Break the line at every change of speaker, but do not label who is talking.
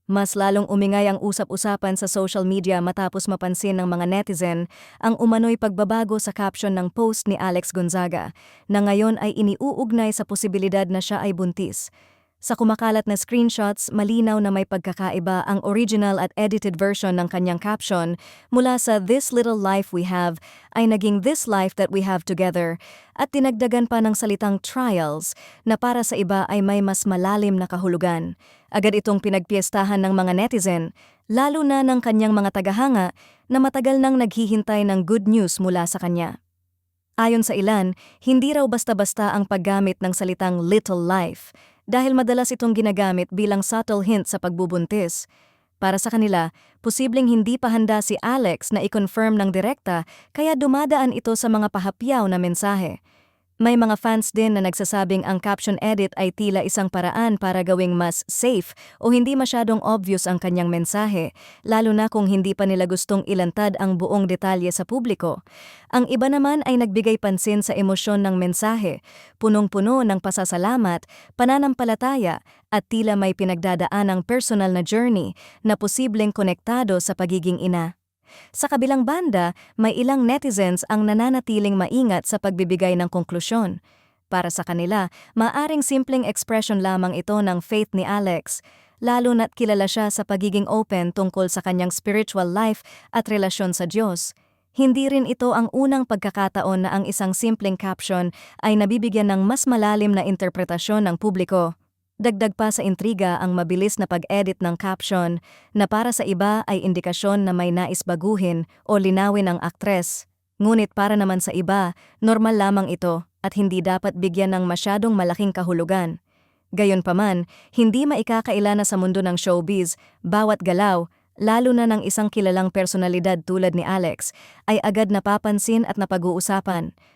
Mas lalong umingay ang usap-usapan sa social media matapos mapansin ng mga netizen ang umano'y pagbabago sa caption ng post ni Alex Gonzaga na ngayon ay iniuugnay sa posibilidad na siya ay buntis. Sa kumakalat na screenshots, malinaw na may pagkakaiba ang original at edited version ng kanyang caption mula sa "This little life we have" ay naging "This life that we have together" at dinagdagan pa ng salitang trials na para sa iba ay may mas malalim na kahulugan. Agad itong pinagpiestahan ng mga netizen, lalo na ng kanyang mga tagahanga na matagal nang naghihintay ng good news mula sa kanya. Ayon sa ilan, hindi raw basta-basta ang paggamit ng salitang "little life" dahil madalas itong ginagamit bilang subtle hint sa pagbubuntis. Para sa kanila, posibleng hindi pa handa si Alex na i-confirm ng direkta kaya dumadaan ito sa mga pahapyaw na mensahe. May mga fans din na nagsasabing ang caption edit ay tila isang paraan para gawing mas safe o hindi masyadong obvious ang kanyang mensahe, lalo na kung hindi pa nila gustong ilantad ang buong detalye sa publiko. Ang iba naman ay nagbigay pansin sa emosyon ng mensahe, punong-puno ng pasasalamat, pananampalataya at tila may pinagdadaanang personal na journey na posibleng konektado sa pagiging ina. Sa kabilang banda, may ilang netizens ang nananatiling maingat sa pagbibigay ng konklusyon. Para sa kanila, maaring simpleng expression lamang ito ng faith ni Alex, lalo na't kilala siya sa pagiging open tungkol sa kanyang spiritual life at relasyon sa Diyos. Hindi rin ito ang unang pagkakataon na ang isang simpleng caption ay nabibigyan ng mas malalim na interpretasyon ng publiko. Dagdag pa sa intriga ang mabilis na pag-edit ng caption na para sa iba ay indikasyon na may nais baguhin o linawin ang aktres. Ngunit para naman sa iba, normal lamang ito at hindi dapat bigyan ng masyadong malaking kahulugan. Gayunpaman, hindi maikakaila na sa mundo ng showbiz, bawat galaw, lalo na ng isang kilalang personalidad tulad ni Alex, ay agad napapansin at napag-uusapan.